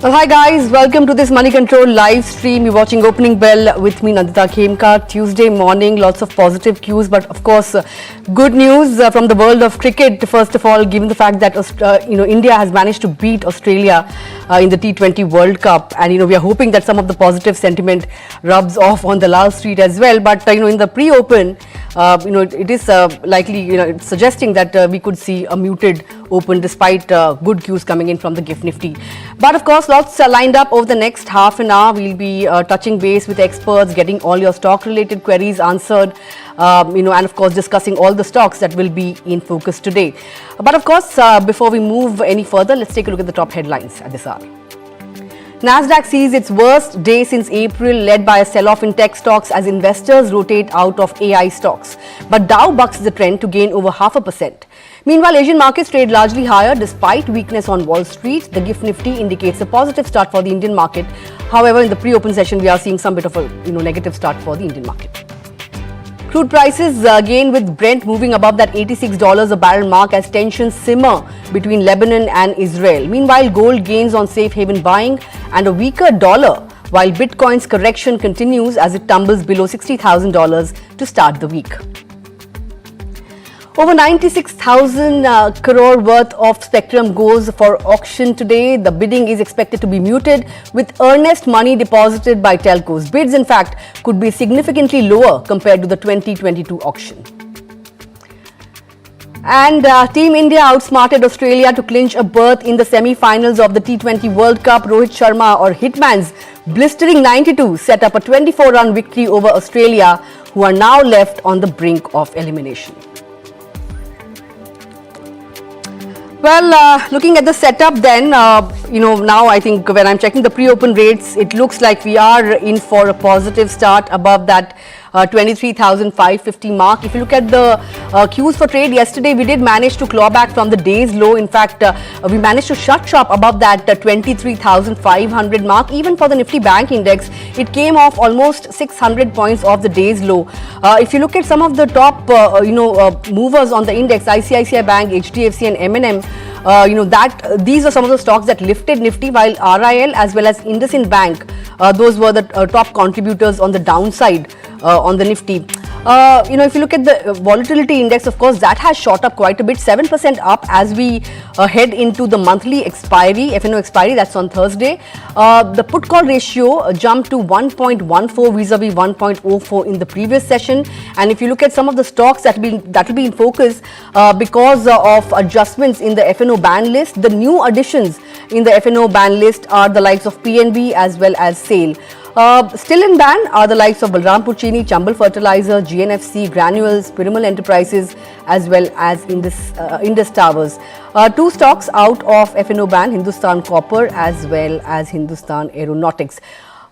Well, hi guys, welcome to this Money Control live stream. You're watching Opening Bell with me, Nandita Khemka. Tuesday morning, lots of positive cues, but of course, good news from the world of cricket. First of all, given the fact that India has managed to beat Australia in the T20 World Cup, and we are hoping that some of the positive sentiment rubs off on the Lal Street as well. But in the pre-open, it is likely, it's suggesting that we could see a muted open despite good cues coming in from the GIFT Nifty. But of course, lots lined up over the next half an hour. We'll be touching base with experts, getting all your stock related queries answered, and of course discussing all the stocks that will be in focus today. But of course, before we move any further, let's take a look at the top headlines at this hour. Nasdaq sees its worst day since April, led by a sell-off in tech stocks as investors rotate out of AI stocks. But Dow bucks the trend to gain over 0.5%. Meanwhile, Asian markets trade largely higher despite weakness on Wall Street. The GIFT Nifty indicates a positive start for the Indian market. However, in the pre-open session, we are seeing some bit of a negative start for the Indian market. Crude prices again with Brent moving above that $86 a barrel mark as tensions simmer between Lebanon and Israel. Meanwhile, gold gains on safe haven buying and a weaker dollar, while Bitcoin's correction continues as it tumbles below $60,000 to start the week. Over 96,000 crore worth of spectrum goes for auction today. The bidding is expected to be muted with earnest money deposited by telcos. Bids, in fact, could be significantly lower compared to the 2022 auction. And Team India outsmarted Australia to clinch a berth in the semi-finals of the T20 World Cup. Rohit Sharma, or Hitman's blistering 92, set up a 24-run victory over Australia, who are now left on the brink of elimination. Well, looking at the setup then, now I think when I'm checking the pre-open rates, it looks like we are in for a positive start above that 23,550 mark. If you look at the cues for trade yesterday, we did manage to claw back from the day's low. In fact, we managed to shut shop above that 23,500 mark. Even for the Nifty Bank Index, it came off almost 600 points off the day's low. If you look at some of the top, movers on the index, ICICI Bank, HDFC and M&M, these are some of the stocks that lifted Nifty, while RIL as well as IndusInd Bank, those were the top contributors on the downside on the Nifty. If you look at the volatility index, of course, that has shot up quite a bit, 7% up as we head into the monthly expiry, FNO expiry, that's on Thursday. The put call ratio jumped to 1.14 vis-a-vis 1.04 in the previous session. And if you look at some of the stocks that will be in focus because of adjustments in the FNO ban list, the new additions in the FNO ban list are the likes of PNB as well as SAIL. Still in ban are the likes of Balrampur Chini, Chambal Fertilizer, GNFC, Granules, Piramal Enterprises as well as Indus Towers. Two stocks out of FNO ban, Hindustan Copper as well as Hindustan Aeronautics.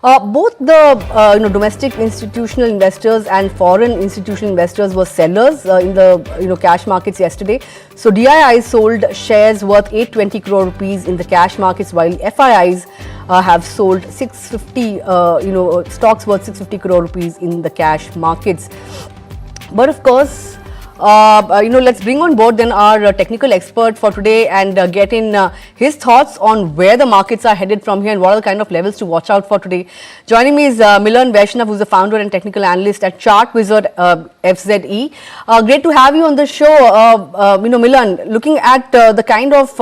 Both the domestic institutional investors and foreign institutional investors were sellers in the cash markets yesterday. So DIIs sold shares worth 820 crore rupees in the cash markets, while FIIs have sold 650 stocks worth 650 crore rupees in the cash markets. But of course, let's bring on board then our technical expert for today and get in his thoughts on where the markets are headed from here and what are the kind of levels to watch out for today. Joining me is Milan Vaishnav, who's the founder and technical analyst at ChartWizard FZE. Great to have you on the show. Milan, looking at the kind of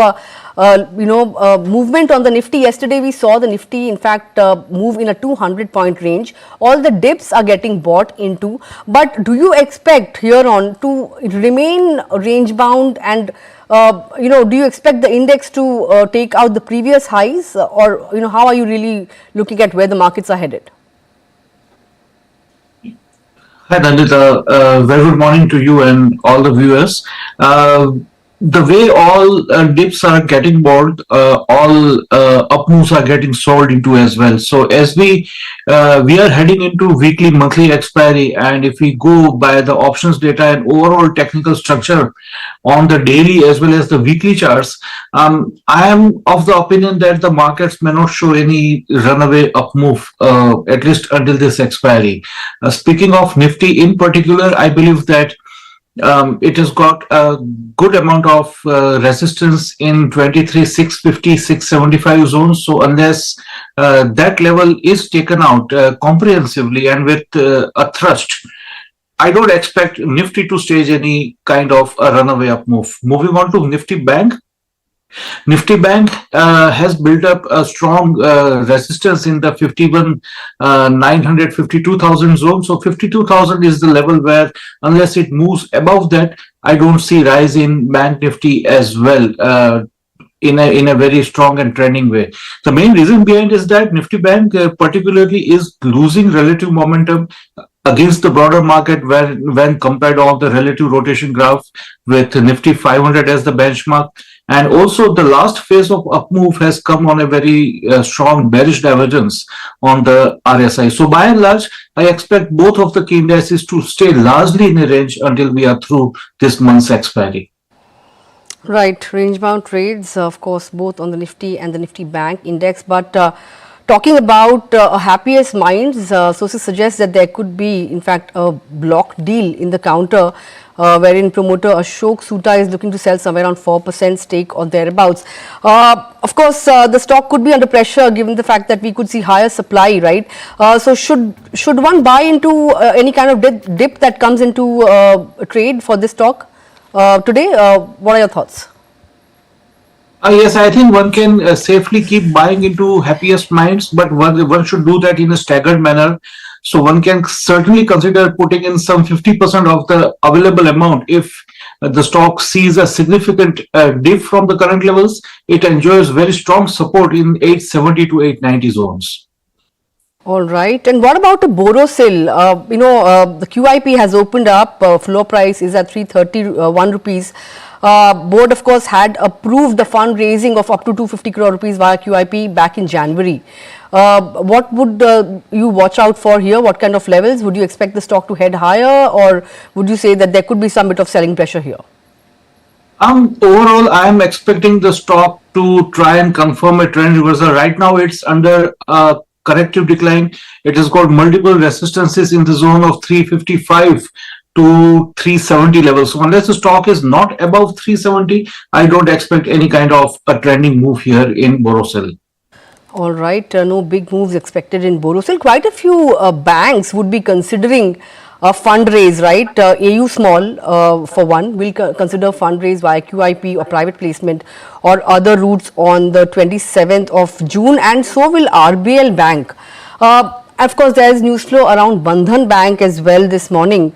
movement on the Nifty yesterday, we saw the Nifty in fact move in a 200-point range. All the dips are getting bought into, but do you expect here on to remain range bound, and do you expect the index to take out the previous highs, or how are you really looking at where the markets are headed? Hi Nandita, very good morning to you and all the viewers. The way all dips are getting bought, all up moves are getting sold into as well. So as we are heading into weekly, monthly expiry, and if we go by the options data and overall technical structure on the daily as well as the weekly charts, I am of the opinion that the markets may not show any runaway up move, at least until this expiry. Speaking of Nifty in particular, I believe that It has got a good amount of resistance in 23, 650, 675 zones. So unless that level is taken out comprehensively and with a thrust, I don't expect Nifty to stage any kind of a runaway up move. Moving on to Nifty Bank. Nifty Bank has built up a strong resistance in the 51 900 52,000 zone. So 52,000 is the level where unless it moves above that, I don't see rise in Bank Nifty as well. In a very strong and trending way. The main reason behind is that Nifty Bank particularly is losing relative momentum against the broader market when compared on the relative rotation graph with Nifty 500 as the benchmark. And also the last phase of up move has come on a very strong bearish divergence on the RSI. So by and large, I expect both of the key indices to stay largely in a range until we are through this month's expiry. Right, range-bound trades, of course, both on the Nifty and the Nifty Bank index. But talking about happiest minds, sources suggest that there could be, in fact, a block deal in the counter, wherein promoter Ashok Soota is looking to sell somewhere around 4% stake or thereabouts. Of course, the stock could be under pressure given the fact that we could see higher supply, right? So should one buy into any kind of dip that comes into a trade for this stock? Today, what are your thoughts? Yes, I think one can safely keep buying into happiest minds, but one should do that in a staggered manner. So one can certainly consider putting in some 50% of the available amount if the stock sees a significant dip from the current levels. It enjoys very strong support in 870 to 890 zones. All right. And what about the Borosil? The QIP has opened up. Floor price is at 331 rupees. Board, of course, had approved the fundraising of up to 250 crore rupees via QIP back in January. What would you watch out for here? What kind of levels? Would you expect the stock to head higher, or would you say that there could be some bit of selling pressure here? Overall, I am expecting the stock to try and confirm a trend reversal. Right now, it's under corrective decline. It has got multiple resistances in the zone of 355 to 370 levels. So unless the stock is not above 370, I don't expect any kind of a trending move here in Borosil. All right, no big moves expected in Borosil. Quite a few banks would be considering a fundraise, right? AU Small, for one, will consider fundraise via QIP or private placement or other routes on the 27th of June, and so will RBL Bank. Of course, there is news flow around Bandhan Bank as well this morning.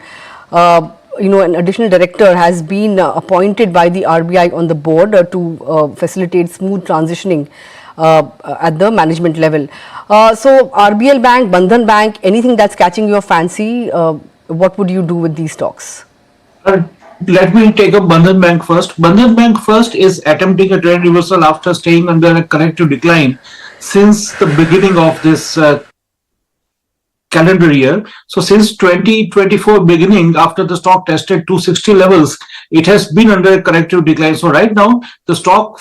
An additional director has been appointed by the RBI on the board to facilitate smooth transitioning at the management level. So RBL Bank, Bandhan Bank, anything that's catching your fancy, what would you do with these stocks? Let me take up Bandhan Bank first. Bandhan Bank first is attempting a trend reversal after staying under a corrective decline since the beginning of this calendar year. So since 2024 beginning, after the stock tested 260 levels, it has been under a corrective decline. So right now, the stock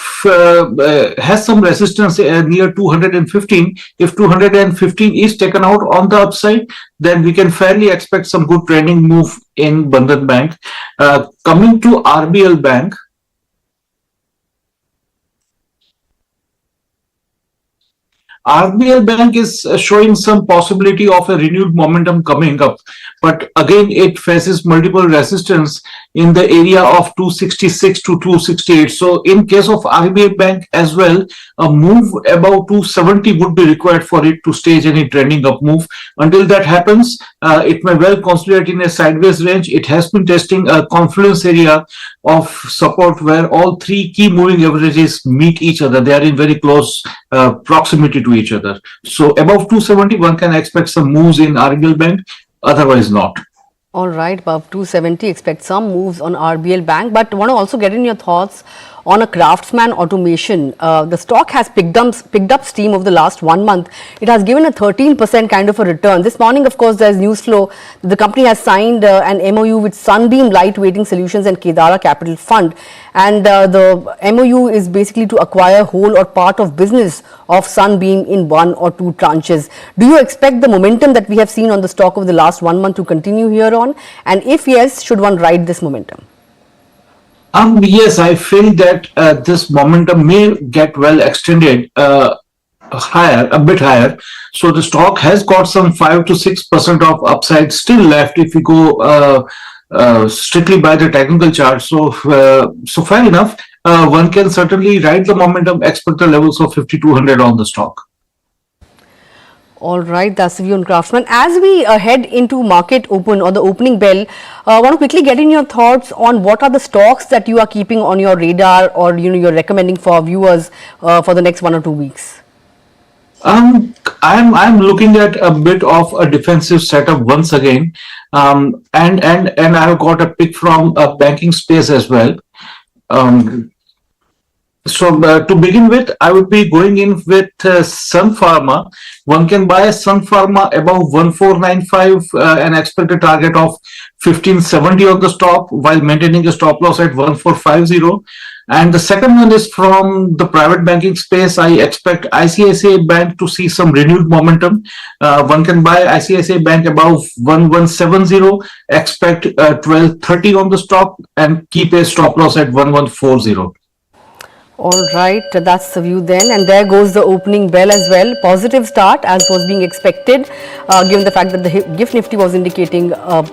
has some resistance near 215. If 215 is taken out on the upside, then we can fairly expect some good trending move in Bandhan Bank. Coming to RBL Bank, RBL Bank is showing some possibility of a renewed momentum coming up, but again it faces multiple resistance in the area of 266 to 268. So in case of RBL Bank as well, a move above 270 would be required for it to stage any trending up move. Until that happens, it may well consolidate in a sideways range. It has been testing a confluence area of support where all three key moving averages meet each other. They are in very close proximity to each other. So above 270, one can expect some moves in RBL Bank, otherwise not. All right, above 270, expect some moves on RBL Bank, but want to also get in your thoughts on a Craftsman Automation. The stock has picked up steam over the last 1 month. It has given a 13% kind of a return. This morning, of course, there's news flow. The company has signed an MOU with Sunbeam Lightweighting Solutions and Kedara Capital Fund. And the MOU is basically to acquire whole or part of business of Sunbeam in 1 or 2 tranches. Do you expect the momentum that we have seen on the stock over the last 1 month to continue here on? And if yes, should one ride this momentum? Yes, I feel that this momentum may get well extended higher, a bit higher. So the stock has got some 5 to 6% of upside still left if we go strictly by the technical chart. So fair enough. One can certainly ride the momentum, expect the levels of 5,200 on the stock. All right, that's the view on Craftsman. As we head into market open or the opening bell, I want to quickly get in your thoughts on what are the stocks that you are keeping on your radar or you're recommending for viewers for the next 1 or 2 weeks. I'm looking at a bit of a defensive setup once again, and I've got a pick from a banking space as well. So to begin with, I would be going in with Sun Pharma. One can buy Sun Pharma above 1495 and expect a target of 1570 on the stock while maintaining a stop loss at 1450. And the second one is from the private banking space. I expect ICICI Bank to see some renewed momentum. One can buy ICICI Bank above 1170, expect 1230 on the stock and keep a stop loss at 1140. All right, that's the view then, and there goes the opening bell as well. Positive start as was being expected, given the fact that the GIFT Nifty was indicating, a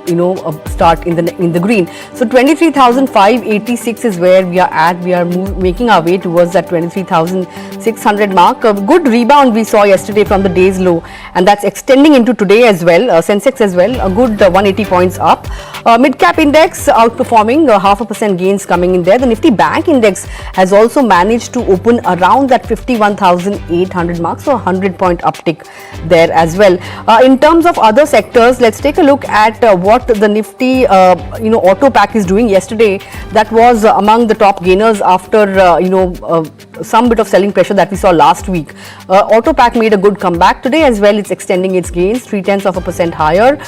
start in the green. So 23,586 is where we are at. We are making our way towards that 23,600 mark. A good rebound we saw yesterday from the day's low, and that's extending into today as well. Sensex as well, a good 180 points up. Mid cap index outperforming, 0.5% gains coming in there. The Nifty Bank index has also managed to open around that 51,800 mark, so 100-point uptick there as well. In terms of other sectors, let's take a look at what the Nifty auto pack is doing. Yesterday that was among the top gainers after some bit of selling pressure that we saw last week. Auto pack made a good comeback today as well. It's extending its gains 0.3% higher.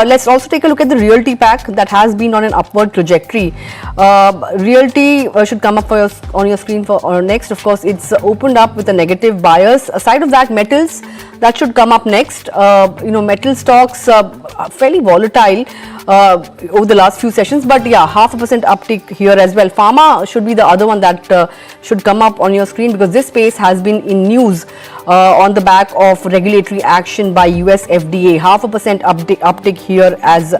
Let's also take a look at the realty pack that has been on an upward trajectory. Realty should come up on your screen for next. Of course, it's opened up with a negative bias. Aside of that, metals that should come up next. Metal stocks fairly volatile over the last few sessions, but yeah, 0.5% uptick here as well. Pharma should be the other one that should come up on your screen because this space has been in news on the back of regulatory action by US FDA. 0.5% uptick here as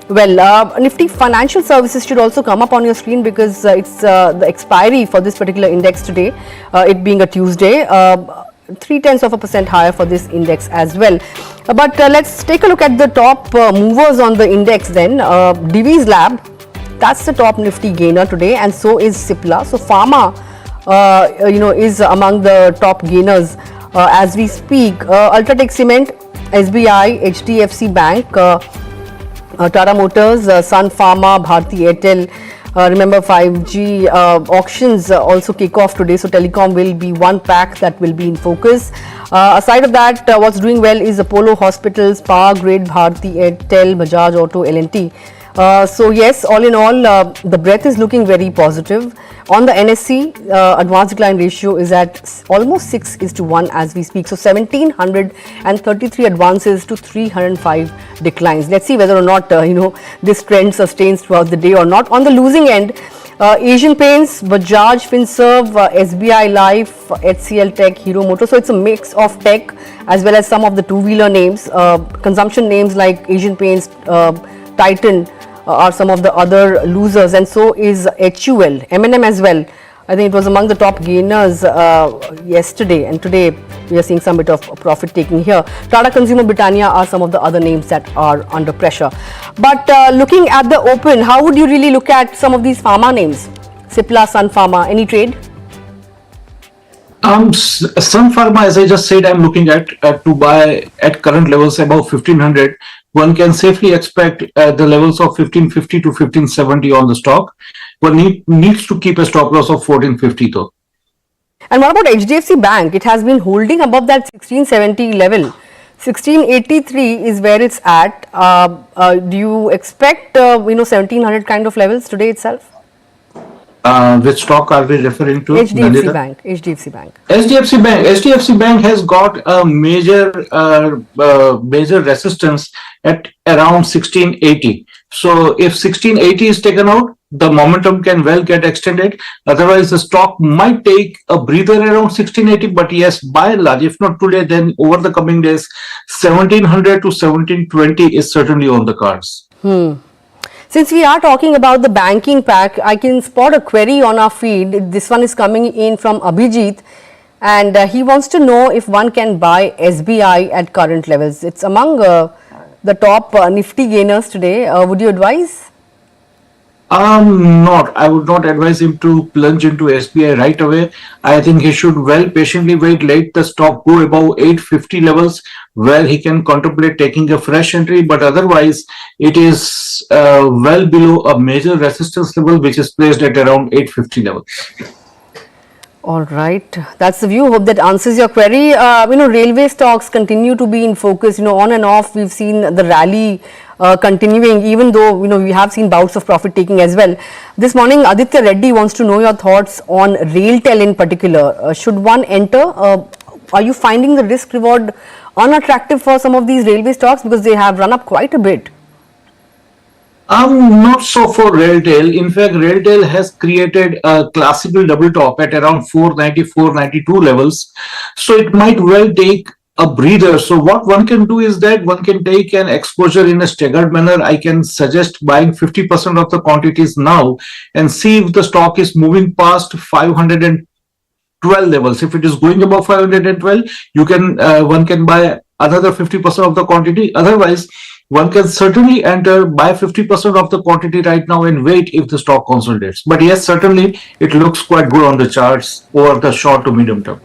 well. Nifty Financial Services should also come up on your screen because it's the expiry for this particular index today, it being a Tuesday. 0.3% higher for this index as well. But let's take a look at the top movers on the index then. Divi's Lab, that's the top Nifty gainer today, and so is Cipla. So Pharma, is among the top gainers as we speak. Ultratech Cement, SBI, HDFC Bank, Tata Motors, Sun Pharma, Bharti Airtel. Remember 5G auctions also kick off today, so telecom will be one pack that will be in focus. Aside of that, what's doing well is Apollo Hospitals, Power Grid, Bharti Airtel, Bajaj Auto, L&T. So yes, all in all, the breadth is looking very positive. On the NSE, advance decline ratio is at almost 6:1 as we speak. So 1,733 advances to 305 declines. Let's see whether or not this trend sustains throughout the day or not. On the losing end, Asian Paints, Bajaj Finserv, SBI Life, HCL Tech, Hero Motor. So it's a mix of tech as well as some of the two-wheeler names. Consumption names like Asian Paints, Titan are some of the other losers, and so is HUL, M&M as well. I think it was among the top gainers yesterday, and today we are seeing some bit of profit taking here. Tata Consumer, Britannia are some of the other names that are under pressure. But looking at the open, how would you really look at some of these pharma names? Cipla, Sun Pharma, any trade? Sun Pharma, as I just said, I'm looking at to buy at current levels above 1500. One can safely expect the levels of 1550 to 1570 on the stock. one needs to keep a stop loss of 1450 though. And what about HDFC Bank? It has been holding above that 1670 level. 1683 is where it's at. Do you expect 1700 kind of levels today itself? Which stock are we referring to? HDFC Bank. HDFC Bank. HDFC Bank. HDFC Bank has got a major resistance at around 1680. So if 1680 is taken out, the momentum can well get extended. Otherwise, the stock might take a breather around 1680. But yes, by and large, if not today, then over the coming days, 1700 to 1720 is certainly on the cards. Since we are talking about the banking pack, I can spot a query on our feed. This one is coming in from Abhijit, and he wants to know if one can buy SBI at current levels. It's among the top Nifty gainers today. Would you advise? Not. I would not advise him to plunge into SBI right away. I think he should patiently wait, let the stock go above 850 levels where he can contemplate taking a fresh entry. But otherwise, it is well below a major resistance level, which is placed at around 850 levels. All right, that's the view. Hope that answers your query. Railway stocks continue to be in focus. On and off, we've seen the rally continuing, even though we have seen bouts of profit taking as well. This morning, Aditya Reddy wants to know your thoughts on RailTel in particular. Should one enter? Are you finding the risk reward unattractive for some of these railway stocks because they have run up quite a bit? Not so for RailTel. In fact, RailTel has created a classical double top at around 490, 492 levels. So it might well take a breather. So what one can do is that one can take an exposure in a staggered manner. I can suggest buying 50% of the quantities now and see if the stock is moving past 512 levels. If it is going above 512, one can buy another 50% of the quantity. Otherwise, one can certainly enter, buy 50% of the quantity right now and wait if the stock consolidates. But yes, certainly it looks quite good on the charts over the short to medium term.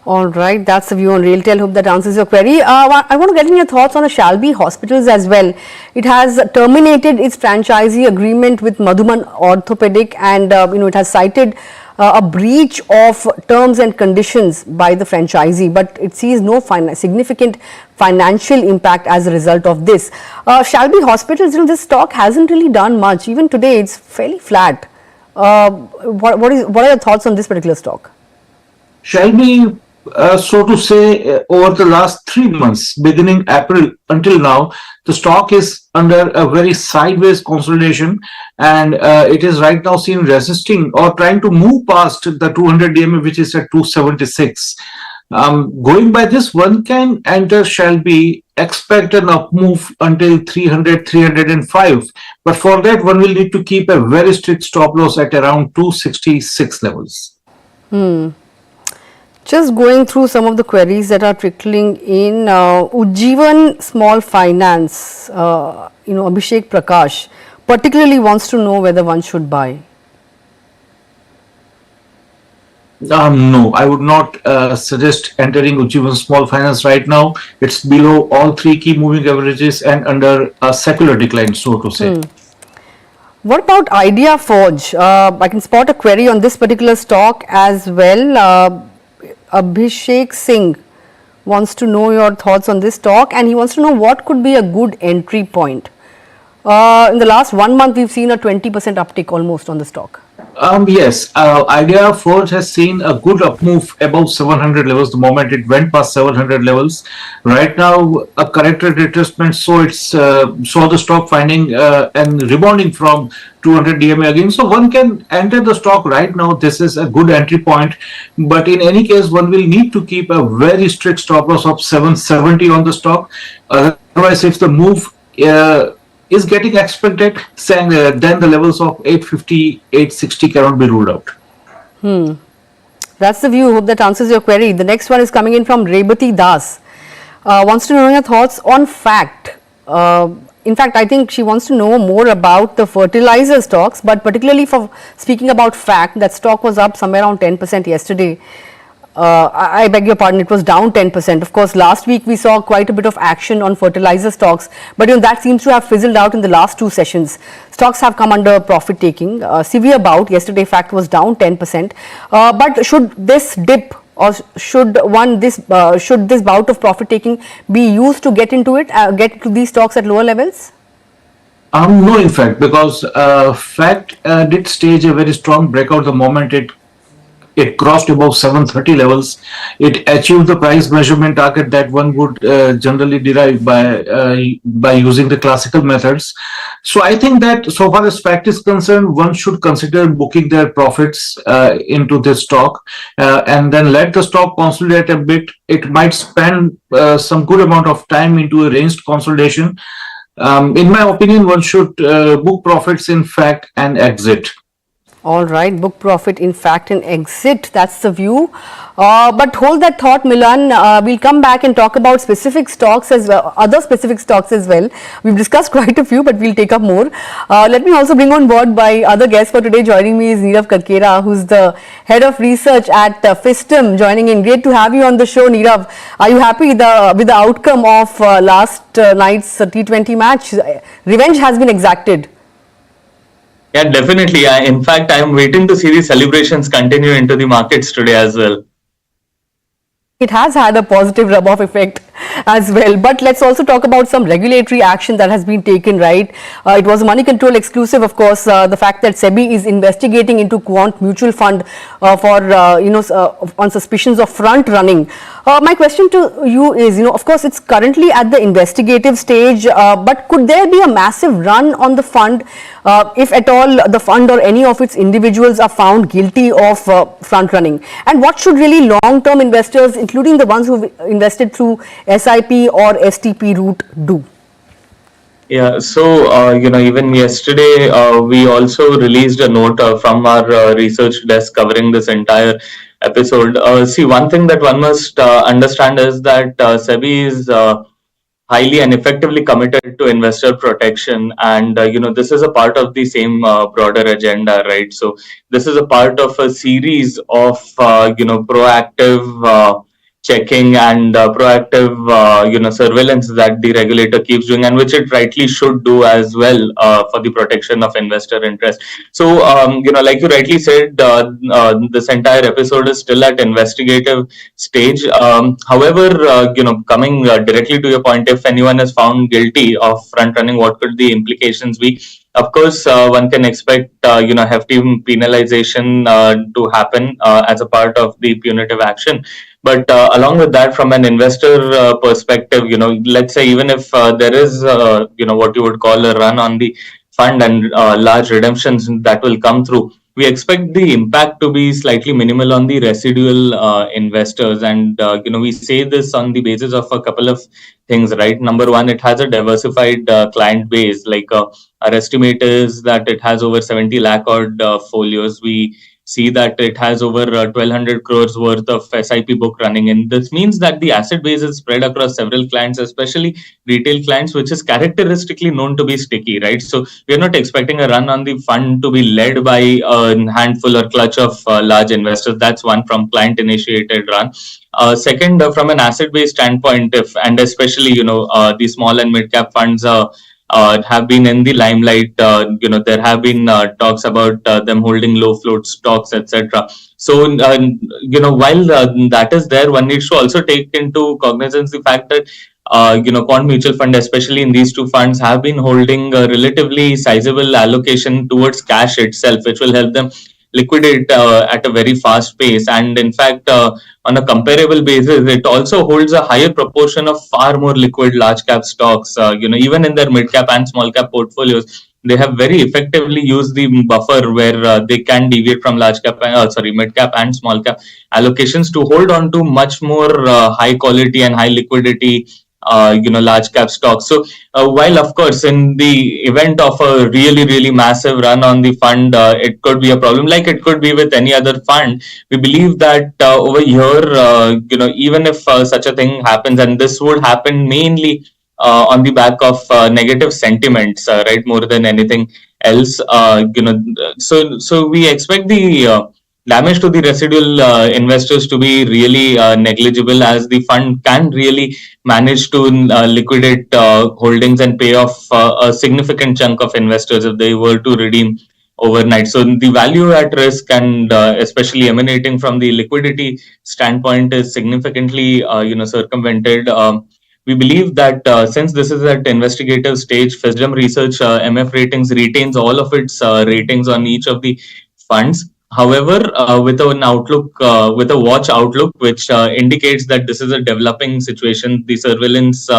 All right, that's the view on RailTel. Hope that answers your query. I want to get in your thoughts on the Shalby Hospitals as well. It has terminated its franchisee agreement with Madhuman Orthopedic, and it has cited a breach of terms and conditions by the franchisee, but it sees no significant financial impact as a result of this. Shalby Hospitals, this stock hasn't really done much. Even today, it's fairly flat. What are your thoughts on this particular stock? Shalby, so to say, over the last 3 months, beginning April until now, the stock is under a very sideways consolidation, and it is right now seen resisting or trying to move past the 200 DMA, which is at 276. Going by this, one can enter Shalby, expect an up move until 300, 305. But for that, one will need to keep a very strict stop loss at around 266 levels. Just going through some of the queries that are trickling in. Ujjivan Small Finance, Abhishek Prakash particularly wants to know whether one should buy. No, I would not suggest entering Ujjivan Small Finance right now. It's below all 3 key moving averages and under a secular decline, so to say. What about Idea Forge? I can spot a query on this particular stock as well. Abhishek Singh wants to know your thoughts on this stock, and he wants to know what could be a good entry point. In the last 1 month, we've seen a 20% uptick almost on the stock. Yes, Idea Forge has seen a good up move above 700 levels the moment it went past 700 levels. Right now, a corrected retracement, so it's saw the stock finding and rebounding from 200 DMA again. So one can enter the stock right now. This is a good entry point, but in any case, one will need to keep a very strict stop loss of 770 on the stock. Otherwise, if the move is getting expected, saying then the levels of 850, 860 cannot be ruled out. That's the view. Hope that answers your query. The next one is coming in from Rebati Das. Wants to know your thoughts on FACT. In fact, I think she wants to know more about the fertilizer stocks, but particularly for speaking about FACT, that stock was up somewhere around 10% yesterday. I beg your pardon, it was down 10%. Of course, last week we saw quite a bit of action on fertilizer stocks, but that seems to have fizzled out in the last two sessions. Stocks have come under profit taking. Severe bout yesterday, fact was down 10%. But should this dip or should this bout of profit taking be used to get into it, get to these stocks at lower levels? No, in fact, because fact did stage a very strong breakout the moment it crossed above 730 levels. It achieved the price measurement target that one would generally derive by using the classical methods. So I think that so far as fact is concerned, one should consider booking their profits into this stock and then let the stock consolidate a bit. It might spend some good amount of time into a ranged consolidation. In my opinion, one should book profits in fact and exit. All right, book profit in fact and exit, that's the view. But hold that thought, Milan. We'll come back and talk about specific stocks as well, other specific stocks as well. We've discussed quite a few, but we'll take up more. Let me also bring on board my other guest for today. Joining me is Nirav Karkera, who's the head of research at Fisdom, joining in. Great to have you on the show, Nirav. Are you happy with the outcome of last night's T20 match? Revenge has been exacted. Yeah, definitely. In fact, I'm waiting to see the celebrations continue into the markets today as well. It has had a positive rub-off effect as well. But let's also talk about some regulatory action that has been taken, right? It was a money control exclusive, of course, the fact that SEBI is investigating into Quant Mutual Fund on suspicions of front running. My question to you is, of course, it's currently at the investigative stage, but could there be a massive run on the fund if at all the fund or any of its individuals are found guilty of front running? And what should really long-term investors, including the ones who invested through SIP or STP route, do? Yeah, so even yesterday we also released a note from our research desk covering this entire episode. See, one thing that one must understand is that SEBI is highly and effectively committed to investor protection, and this is a part of the same broader agenda, right? So this is a part of a series of proactive checking and proactive surveillance that the regulator keeps doing, and which it rightly should do as well for the protection of investor interest. So like you rightly said, this entire episode is still at investigative stage. However, coming directly to your point, if anyone is found guilty of front running, what could the implications be? Of course, one can expect hefty penalization to happen as a part of the punitive action. But along with that, from an investor perspective, let's say even if there is what you would call a run on the fund and large redemptions that will come through, we expect the impact to be slightly minimal on the residual investors. And we say this on the basis of a couple of things, right? Number one, it has a diversified client base. Like our estimate is that it has over 70 lakh odd folios. We see that it has over 1200 crores worth of SIP book running in. This means that the asset base is spread across several clients, especially retail clients, which is characteristically known to be sticky, right? So we are not expecting a run on the fund to be led by a handful or clutch of large investors. That's one, from client initiated run. Second, from an asset base standpoint, and especially the small and mid cap funds have been in the limelight. There have been talks about them holding low float stocks, etc. So while that is there, one needs to also take into cognizance the fact that Quant Mutual Fund, especially in these two funds, have been holding a relatively sizable allocation towards cash itself, which will help them liquidate at a very fast pace. And in fact, on a comparable basis, it also holds a higher proportion of far more liquid large cap stocks. Even in their mid cap and small cap portfolios, they have very effectively used the buffer where they can deviate from mid cap and small cap allocations to hold on to much more high quality and high liquidity large cap stocks. So while of course in the event of a really massive run on the fund, it could be a problem, like it could be with any other fund. We believe that over here, even if such a thing happens, and this would happen mainly on the back of negative sentiments, right, more than anything else, so we expect the damage to the residual investors to be really negligible, as the fund can really manage to liquidate holdings and pay off a significant chunk of investors if they were to redeem overnight. So the value at risk, and especially emanating from the liquidity standpoint, is significantly circumvented. We believe that since this is at investigative stage, Fisdom Research MF Ratings retains all of its ratings on each of the funds. However, with an outlook, with a watch outlook, which indicates that this is a developing situation, the surveillance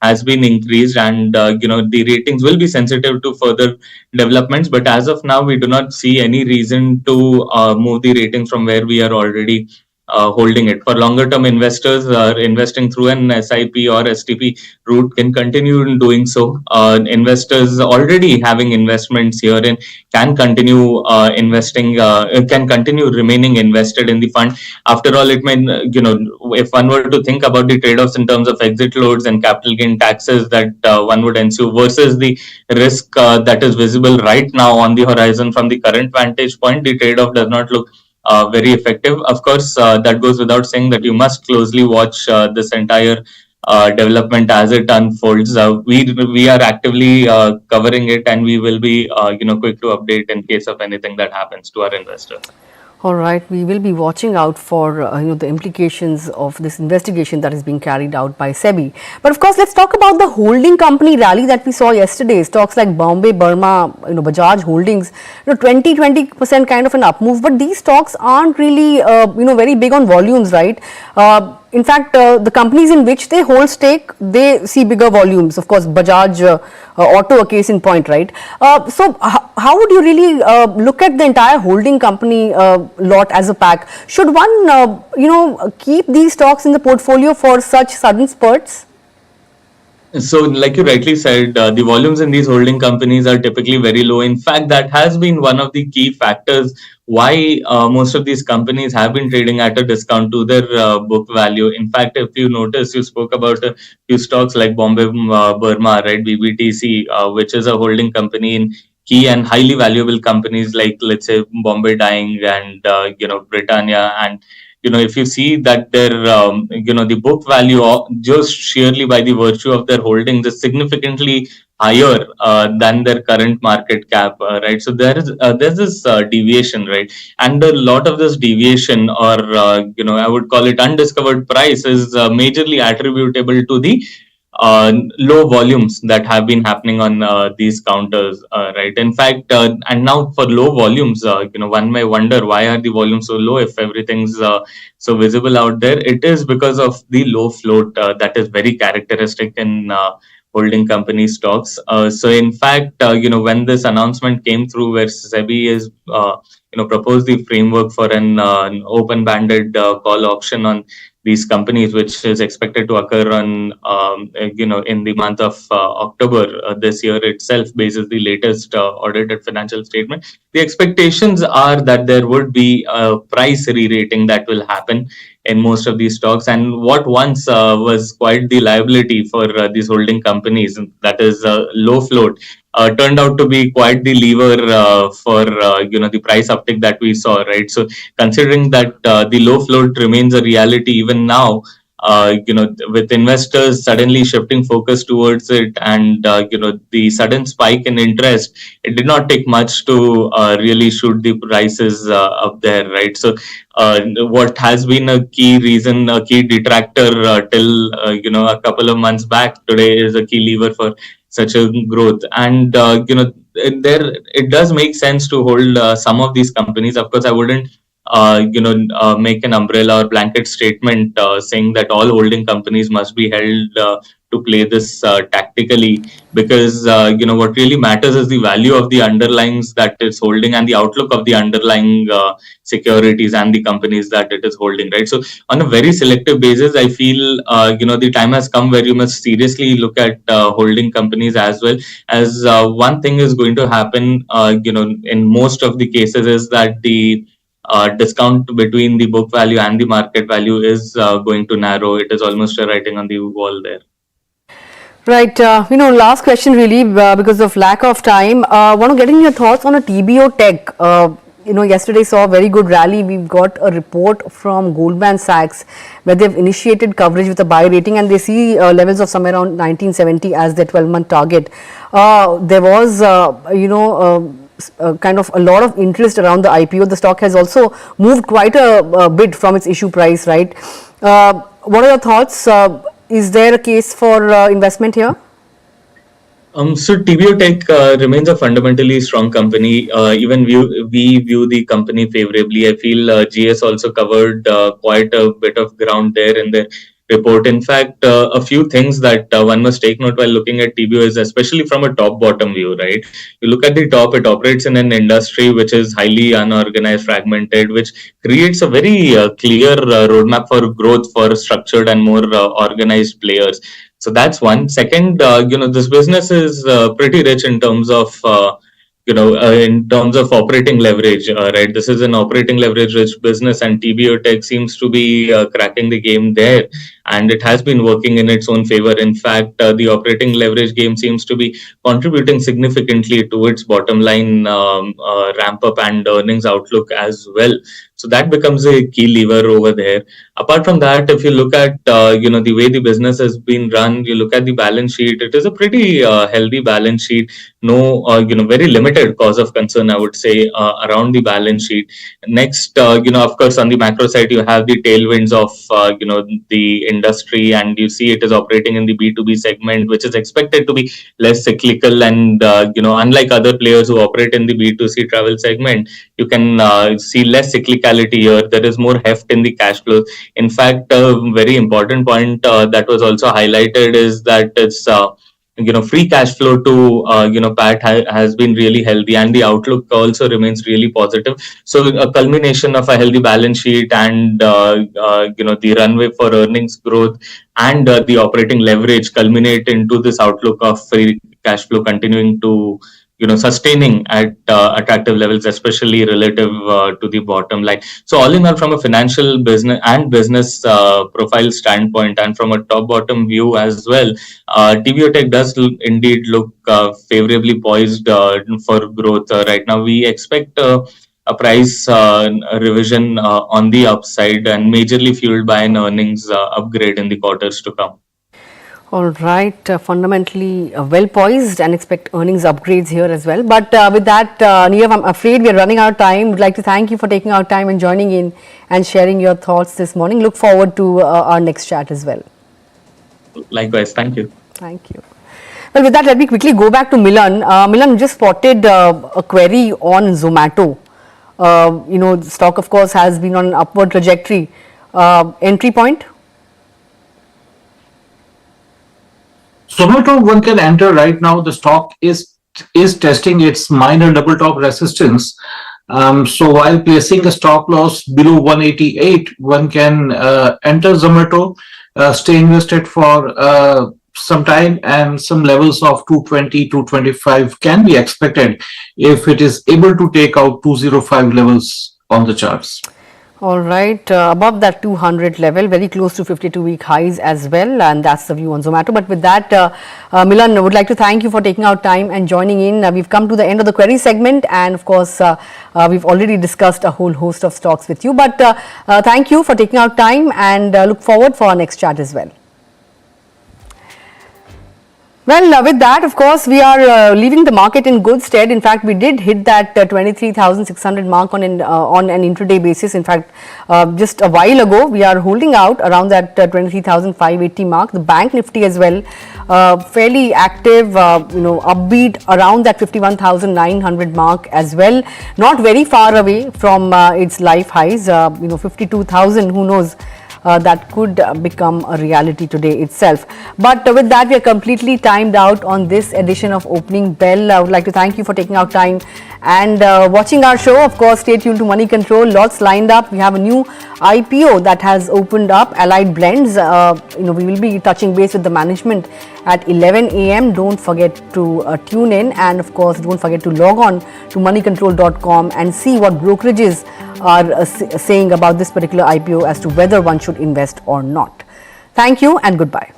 has been increased, and the ratings will be sensitive to further developments. But as of now, we do not see any reason to move the ratings from where we are already holding it. For longer term investors, investing through an SIP or STP route can continue in doing so. Investors already having investments herein can continue investing, can continue remaining invested in the fund. After all, it may, if one were to think about the trade-offs in terms of exit loads and capital gain taxes that one would ensue versus the risk that is visible right now on the horizon from the current vantage point, the trade-off does not look very effective. Of course, that goes without saying that you must closely watch this entire development as it unfolds. We are actively covering it, and we will be quick to update in case of anything that happens to our investors. All right, we will be watching out for the implications of this investigation that is being carried out by SEBI. But of course, let's talk about the holding company rally that we saw yesterday. Stocks like Bombay, Burma, Bajaj Holdings, 20% kind of an up move. But these stocks aren't really very big on volumes, right? In fact, the companies in which they hold stake, they see bigger volumes. Of course, Bajaj Auto, a case in point, right? So, how would you really look at the entire holding company lot as a pack? Should one, keep these stocks in the portfolio for such sudden spurts? So, like you rightly said, the volumes in these holding companies are typically very low. In fact, that has been one of the key factors why most of these companies have been trading at a discount to their book value. In fact, if you notice, you spoke about a few stocks like Bombay Burma, right, BBTC, which is a holding company in key and highly valuable companies like, let's say, Bombay Dyeing and Britannia. And if you see that their the book value just sheerly by the virtue of their holdings is significantly higher than their current market cap, right? So there's this deviation, right? And a lot of this deviation, or I would call it undiscovered price, is majorly attributable to the low volumes that have been happening on these counters, right? In fact, and now for low volumes, one may wonder, why are the volumes so low if everything's so visible out there? It is because of the low float that is very characteristic in holding company stocks. So in fact, when this announcement came through, where SEBI is proposed the framework for an open-banded call option on these companies, which is expected to occur on in the month of October this year itself, basis the latest audited financial statement. The expectations are that there would be a price re-rating that will happen in most of these stocks, and what once was quite the liability for these holding companies, that is low float, turned out to be quite the lever for the price uptick that we saw, right? So considering that the low float remains a reality even now, with investors suddenly shifting focus towards it, and the sudden spike in interest, it did not take much to really shoot the prices up there, right? So what has been a key reason, a key detractor till a couple of months back, today is a key lever for such a growth. And it does make sense to hold some of these companies. Of course, I wouldn't make an umbrella or blanket statement saying that all holding companies must be held to play this tactically, because what really matters is the value of the underlyings that it's holding and the outlook of the underlying securities and the companies that it is holding, right? So on a very selective basis, I feel the time has come where you must seriously look at holding companies, as well as one thing is going to happen in most of the cases, is that the discount between the book value and the market value is going to narrow. It is almost a writing on the wall there. Right. Last question really, because of lack of time. Want to get in your thoughts on a TBO Tech. yesterday saw a very good rally. We've got a report from Goldman Sachs where they've initiated coverage with a buy rating, and they see levels of somewhere around 1970 as their 12-month target. There was, kind of a lot of interest around the IPO. The stock has also moved quite a bit from its issue price, right? What are your thoughts? Is there a case for investment here? So TBO Tech remains a fundamentally strong company. Even we view the company favorably. I feel GS also covered quite a bit of ground there in the report. In fact, a few things that one must take note while looking at TBO is, especially from a top-bottom view, right? You look at the top, it operates in an industry which is highly unorganized, fragmented, which creates a very clear roadmap for growth for structured and more organized players. So that's one. Second, this business is pretty rich in terms of in terms of operating leverage, right? This is an operating leverage rich business, and TBO Tech seems to be cracking the game there, and it has been working in its own favor. In fact, the operating leverage game seems to be contributing significantly to its bottom line ramp up and earnings outlook as well. So that becomes a key lever over there. Apart from that, if you look at the way the business has been run, you look at the balance sheet. It is a pretty healthy balance sheet. No, very limited cause of concern, I would say, around the balance sheet. Next, of course, on the macro side, you have the tailwinds of the industry, and you see it is operating in the B2B segment, which is expected to be less cyclical. And unlike other players who operate in the B2C travel segment, you can see less cyclicality here. There is more heft in the cash flows. In fact, a very important point that was also highlighted is that it's free cash flow to PAT has been really healthy, and the outlook also remains really positive. So a culmination of a healthy balance sheet and the runway for earnings growth and the operating leverage culminate into this outlook of free cash flow continuing to sustaining at attractive levels, especially relative to the bottom line. So all in all, from a financial business profile standpoint, and from a top-bottom view as well, TBO Tech does indeed look favorably poised for growth. Right now, we expect a price revision on the upside, and majorly fueled by an earnings upgrade in the quarters to come. All right, fundamentally well poised, and expect earnings upgrades here as well. But with that, Nirav, I'm afraid we are running out of time. Would like to thank you for taking our time and joining in and sharing your thoughts this morning. Look forward to our next chat as well. Likewise, thank you. Thank you. Well, with that, let me quickly go back to Milan. Milan, just spotted a query on Zomato. The stock, of course, has been on an upward trajectory. Entry point? Zomato, one can enter right now. The stock is testing its minor double top resistance. So while placing a stop loss below 188, one can enter Zomato, stay invested for some time, and some levels of 220, 225 can be expected if it is able to take out 205 levels on the charts. All right, above that 200 level, very close to 52-week highs as well, and that's the view on Zomato. But with that, Milan, I would like to thank you for taking out time and joining in. We've come to the end of the query segment, and of course, we've already discussed a whole host of stocks with you. But thank you for taking out time, and look forward for our next chat as well. Well, with that, of course, we are leaving the market in good stead. In fact, we did hit that 23,600 mark on an intraday basis. In fact, just a while ago, we are holding out around that 23,580 mark. The bank Nifty as well, fairly active, upbeat around that 51,900 mark as well. Not very far away from its life highs, 52,000, who knows. That could become a reality today itself. But with that, we are completely timed out on this edition of Opening Bell. I would like to thank you for taking out time and watching our show. Of course, stay tuned to Money Control. Lots lined up. We have a new IPO that has opened up, Allied Blends. We will be touching base with the management at 11 a.m. Don't forget to tune in, and of course, don't forget to log on to moneycontrol.com and see what brokerages are saying about this particular IPO as to whether one should invest or not. Thank you and goodbye.